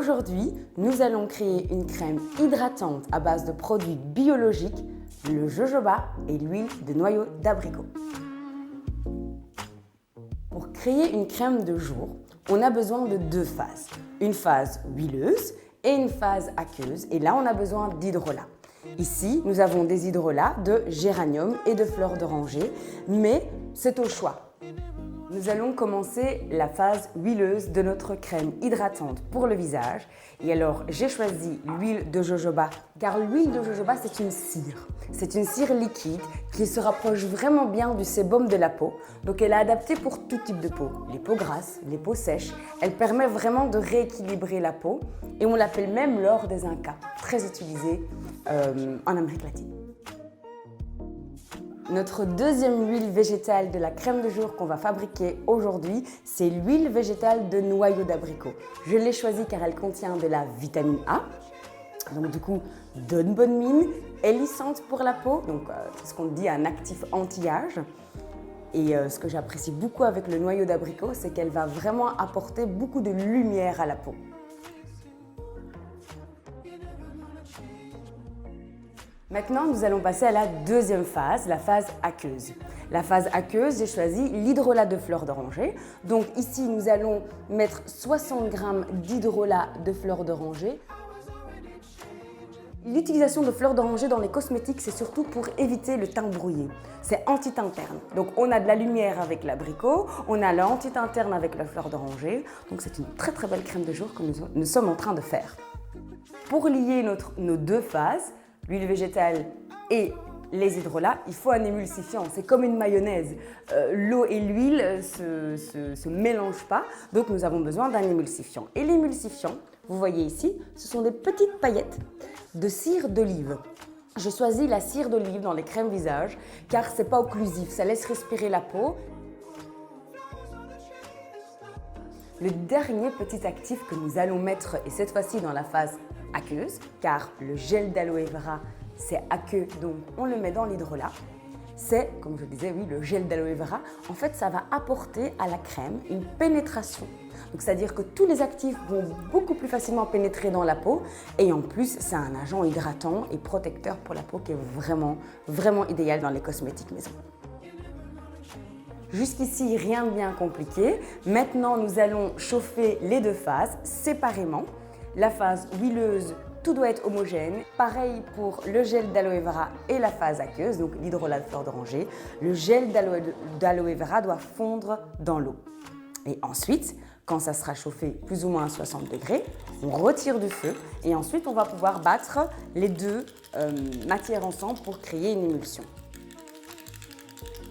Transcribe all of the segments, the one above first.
Aujourd'hui, nous allons créer une crème hydratante à base de produits biologiques, le jojoba et l'huile de noyau d'abricot. Pour créer une crème de jour, on a besoin de deux phases. Une phase huileuse et une phase aqueuse. Et là, on a besoin d'hydrolat. Ici, nous avons des hydrolats de géranium et de fleurs d'oranger, mais c'est au choix. Nous allons commencer la phase huileuse de notre crème hydratante pour le visage. Et alors, j'ai choisi l'huile de jojoba, car l'huile de jojoba, c'est une cire. C'est une cire liquide qui se rapproche vraiment bien du sébum de la peau. Donc, elle est adaptée pour tout type de peau. Les peaux grasses, les peaux sèches. Elle permet vraiment de rééquilibrer la peau. Et on l'appelle même l'or des Incas, très utilisé en Amérique latine. Notre deuxième huile végétale de la crème de jour qu'on va fabriquer aujourd'hui, c'est l'huile végétale de noyau d'abricot. Je l'ai choisie car elle contient de la vitamine A, donc du coup donne bonne mine, est lissante pour la peau, donc c'est ce qu'on dit un actif anti-âge. Et ce que j'apprécie beaucoup avec le noyau d'abricot, c'est qu'elle va vraiment apporter beaucoup de lumière à la peau. Maintenant, nous allons passer à la deuxième phase, la phase aqueuse. La phase aqueuse, j'ai choisi l'hydrolat de fleurs d'oranger. Donc ici, nous allons mettre 60 g d'hydrolat de fleurs d'oranger. L'utilisation de fleurs d'oranger dans les cosmétiques, c'est surtout pour éviter le teint brouillé. C'est anti-teint terne. Donc on a de la lumière avec l'abricot, on a l'anti-teint terne avec la fleur d'oranger. Donc c'est une très très belle crème de jour que nous sommes en train de faire. Pour lier nos deux phases, l'huile végétale et les hydrolats, il faut un émulsifiant. C'est comme une mayonnaise. L'eau et l'huile se mélangent pas, donc nous avons besoin d'un émulsifiant. Et l'émulsifiant, vous voyez ici, ce sont des petites paillettes de cire d'olive. J'ai choisi la cire d'olive dans les crèmes visage car c'est pas occlusif, ça laisse respirer la peau. Le dernier petit actif que nous allons mettre, et cette fois-ci dans la phase aqueuse, car le gel d'aloe vera c'est aqueux, donc on le met dans l'hydrolat. C'est, comme je disais, oui, le gel d'aloe vera. En fait, ça va apporter à la crème une pénétration. Donc, c'est-à-dire que tous les actifs vont beaucoup plus facilement pénétrer dans la peau. Et en plus, c'est un agent hydratant et protecteur pour la peau qui est vraiment, vraiment idéal dans les cosmétiques maison. Jusqu'ici, rien de bien compliqué. Maintenant, nous allons chauffer les deux phases séparément. La phase huileuse, tout doit être homogène. Pareil pour le gel d'aloe vera et la phase aqueuse, donc l'hydrolat de fleur d'oranger. Le gel d'aloe vera doit fondre dans l'eau. Et ensuite, quand ça sera chauffé plus ou moins à 60 degrés, on retire du feu et ensuite on va pouvoir battre les deux matières ensemble pour créer une émulsion.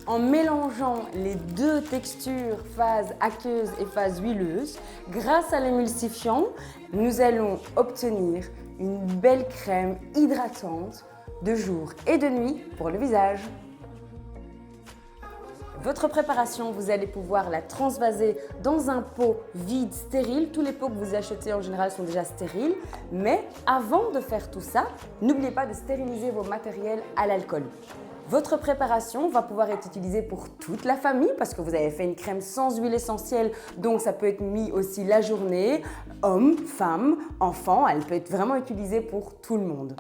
En mélangeant les deux textures, phase aqueuse et phase huileuse, grâce à l'émulsifiant, nous allons obtenir une belle crème hydratante de jour et de nuit pour le visage. Votre préparation, vous allez pouvoir la transvaser dans un pot vide, stérile. Tous les pots que vous achetez en général sont déjà stériles. Mais avant de faire tout ça, n'oubliez pas de stériliser vos matériels à l'alcool. Votre préparation va pouvoir être utilisée pour toute la famille parce que vous avez fait une crème sans huile essentielle, donc ça peut être mis aussi la journée, hommes, femmes, enfants, elle peut être vraiment utilisée pour tout le monde.